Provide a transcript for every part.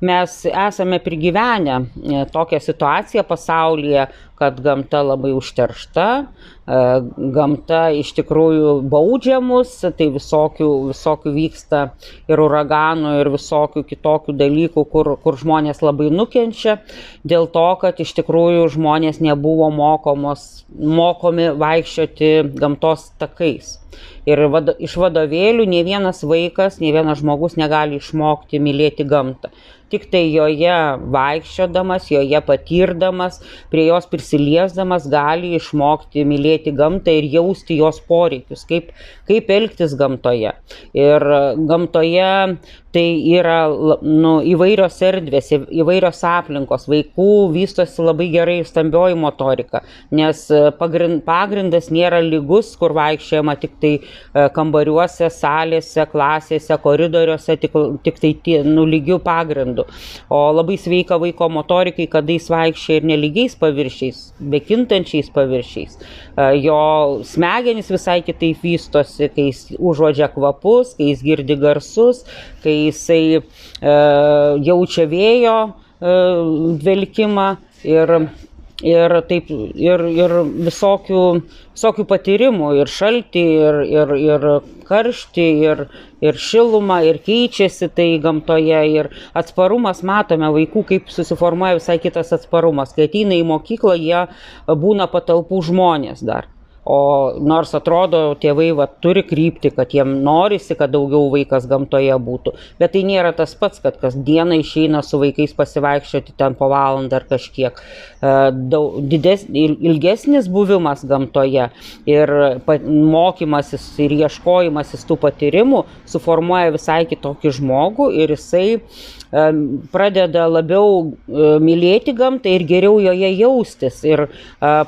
mes esame prigyvenę tokią situaciją pasaulyje, kad gamta labai užteršta, gamta iš tikrųjų baudžia mus, tai visokių vyksta ir uraganų, ir visokių kitokių dalykų, kur žmonės labai nukenčia, dėl to, kad iš tikrųjų žmonės nebuvo mokomi vaikščioti gamtos takais. Ir iš vadovėlių nei vienas vaikas, nei vienas žmogus negali išmokti mylėti gamtą. Tik tai joje vaikščiodamas, joje patirdamas, prie jos prisiliesdamas gali išmokti mylėti gamtą ir jausti jos poreikius, kaip elgtis gamtoje. Ir gamtoje tai yra įvairios erdvės, įvairios aplinkos. Vaikų vystosi labai gerai stambioji motorika, nes pagrindas nėra lygus, kur vaikščiojama tik tai kambariuose, salėse, klasėse, koridoriuose, tik tai lygių pagrindų. O labai sveika vaiko motorikai, kada jis vaikščia ir nelygiais paviršiais, bekintančiais paviršiais. Jo smegenys visai kitaip vystosi, kai jis užuodžia kvapus, kai jis girdi garsus, kai jisai jaučia vėjo dvelkimą ir visokių patyrimų, ir šaltį, ir karštį, ir šilumą, ir keičiasi tai gamtoje, ir atsparumas matome vaikų, kaip susiformuoja visai kitas atsparumas. Kai ateina į mokyklą, jie būna patalpų žmonės dar. O nors atrodo, tėvai turi kryptį, kad jiem norisi, kad daugiau vaikas gamtoje būtų. Bet tai nėra tas pats, kad kas dieną išeina su vaikais pasivaikščioti ten po valandą ar kažkiek. Ilgesnis buvimas gamtoje ir mokymasis ir ieškojimasis tų patyrimų suformuoja visai kitokį žmogų ir jisai pradeda labiau mylėti gamtą ir geriau joje jaustis. Ir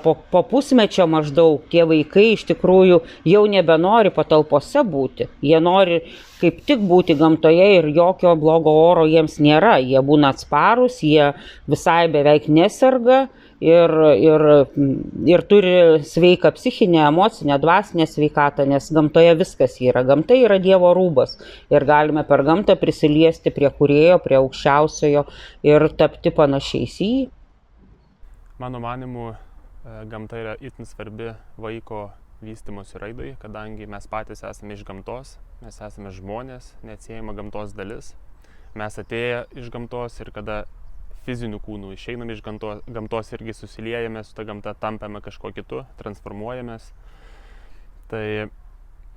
po pusmečio maždaug tie vaikai iš tikrųjų jau nebenori patalpose būti. Jie nori kaip tik būti gamtoje ir jokio blogo oro jiems nėra. Jie būna atsparūs, jie visai beveik neserga ir turi sveiką psichinę, emocinę, dvasinę sveikatą, nes gamtoje viskas yra. Gamta yra Dievo rūbas ir galime per gamtą prisiliesti prie Kūrėjo, prie Aukščiausiojo ir tapti panašiais į jį. Mano manimu, gamta yra itin svarbi vaiko vystymosi raidai, kadangi mes patys esame iš gamtos, mes esame žmonės, neatsiejama gamtos dalis. Mes atėję iš gamtos ir kada fizinių kūnų išeiname iš gamtos irgi susiliejame su ta gamta, tampame kažko kitu, transformuojamės. Tai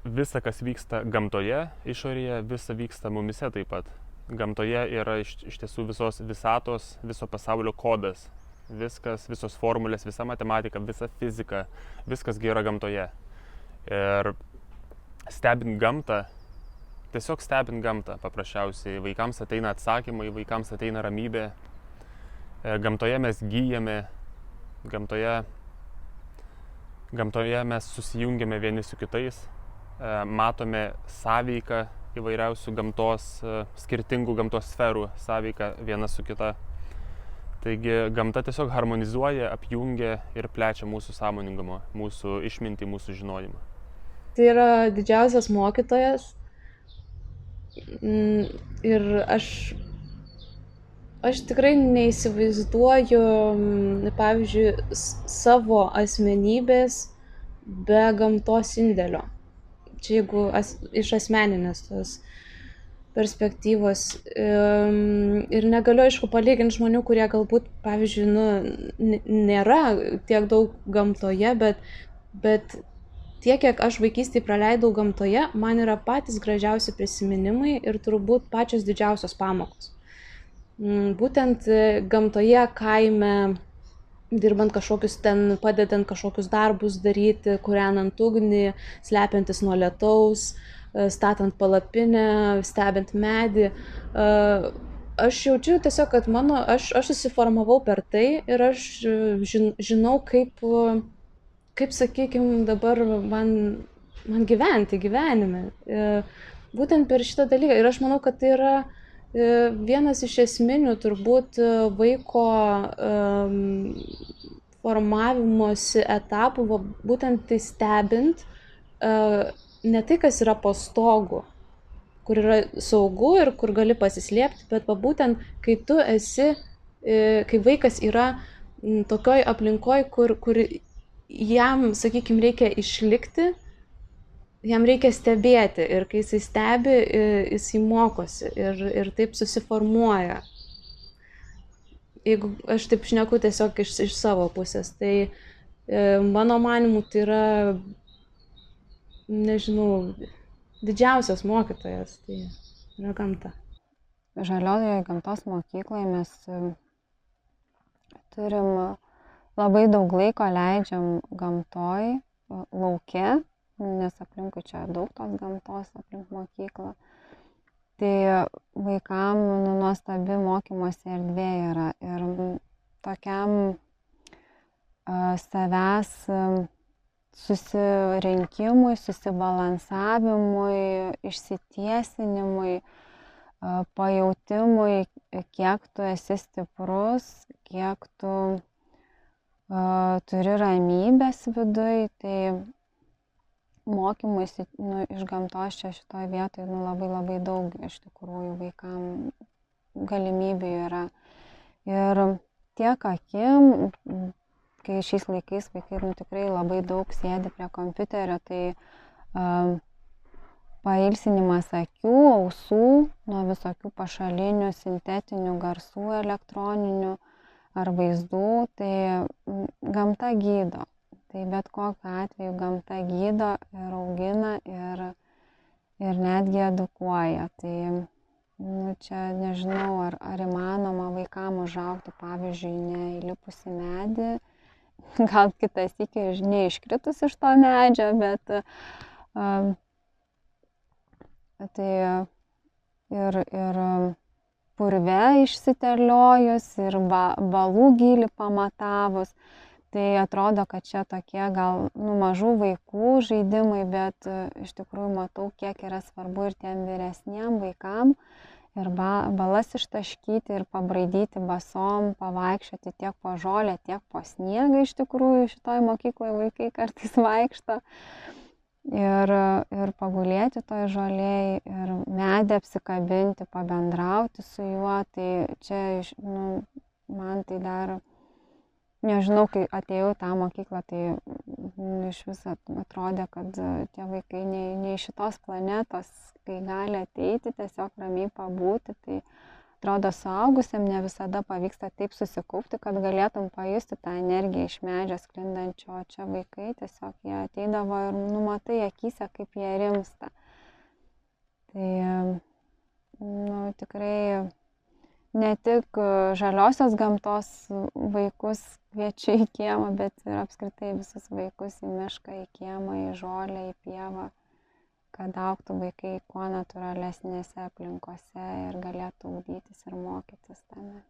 visa, kas vyksta gamtoje, išorėje, visa vyksta mumise taip pat. Gamtoje yra iš tiesų visos visatos, viso pasaulio kodas. Viskas, visos formulės, visa matematika, visa fizika, viskas yra gamtoje. Ir stebint gamtą, tiesiog stebint gamtą, paprasčiausiai, vaikams ateina atsakymai, vaikams ateina ramybė. Gamtoje mes gyjame, gamtoje mes susijungiame vieni su kitais, matome sąveiką įvairiausių skirtingų gamtos sferų sąveiką viena su kita. Taigi gamta tiesiog harmonizuoja, apjungia ir plečia mūsų sąmoningumą, mūsų išmintį, mūsų žinojimą. Tai yra didžiausias mokytojas ir aš tikrai neįsivaizduoju, pavyzdžiui, savo asmenybės be gamtos indėlio. Čia jeigu iš asmeninės tos perspektyvos. Ir negaliu, aišku, palyginti žmonių, kurie galbūt, pavyzdžiui, nėra tiek daug gamtoje, bet tiek, kiek aš vaikystėje praleidau gamtoje, man yra patys gražiausi prisiminimai ir turbūt pačios didžiausios pamokos. Būtent gamtoje, kaime, dirbant kažkokius ten, padedant kažkokius darbus daryti, kūrenant ugnį, slepiantis nuo lietaus, statant palapinę, stebint medį. Aš jaučiu tiesiog, kad aš susiformavau per tai ir aš žinau, kaip sakykime, dabar man gyventi gyvenime. Būtent per šitą dalyką. Ir aš manau, kad tai yra vienas iš esminių turbūt vaiko formavimosi etapų, būtent tai stebint ne tai, kas yra po stogu, kur yra saugu ir kur gali pasislėpti, bet va būtent, kai tu esi, kai vaikas yra tokioj aplinkoj, kur jam, sakykime, reikia išlikti, jam reikia stebėti ir kai jisai stebi, jisai mokosi ir taip susiformuoja. Jeigu aš taip šneku tiesiog iš savo pusės, tai mano manimu tai yra, nežinau, didžiausias mokytojas, tai yra gamta. Žaliojoje gamtos mokykloje mes turim labai daug laiko leidžiam gamtoj, lauke, nes aplinkui čia daug tos gamtos aplink mokyklą. Tai vaikam nuostabi mokymosi erdvė yra ir tokiam savęs susirinkimui, susibalansavimui, išsitiesinimui, pajautimui, kiek tu esi stiprus, kiek tu turi ramybės viduj, tai mokymuisi iš gamtos čia šitoj vietoj labai daug iš tikrųjų vaikam galimybių yra. Ir tiek akim, kai šiais laikais vaikai tikrai labai daug sėdi prie kompiuterio, tai pailsinimas akių, ausų nuo visokių pašalinių sintetinių garsų elektroninių ar vaizdų, tai gamta gydo. Tai bet kokiu atveju gamta gydo ir augina ir netgi edukuoja. Tai čia nežinau, ar įmanoma vaikam užaugti, pavyzdžiui, neįlipus į medį, gal kitas iki neiškritus iš to medžio, bet tai ir purve išsiterliojus, ir balų gylį pamatavus. Tai atrodo, kad čia tokie gal mažų vaikų žaidimai, bet iš tikrųjų matau, kiek yra svarbu ir tiem vyresniem vaikam ir balas ištaškyti ir pabraidyti basom, pavaikščioti tiek po žolę, tiek po sniegą. Iš tikrųjų šitoj mokykloje vaikai kartais vaikšto ir pagulėti toj žolėj ir medį apsikabinti, pabendrauti su juo. Tai čia man tai dar... Nežinau, kai atėjau į tą mokyklą, tai iš viso atrodė, kad tie vaikai ne iš šitos planetos, kai gali ateiti, tiesiog ramiai pabūti. Tai atrodo, suaugusiam ne visada pavyksta taip susikaupti, kad galėtum pajusti tą energiją iš medžio sklindančio. Čia vaikai tiesiog jie ateidavo ir matai akyse, kaip jie rimsta. Tai tikrai ne tik žaliosios gamtos vaikus kviečiu į kiemą, bet ir apskritai visus vaikus į mišką, į kiemą, į žolę, į pievą, kad augtų vaikai kuo natūralesnėse aplinkose ir galėtų ugdytis ir mokytis tame.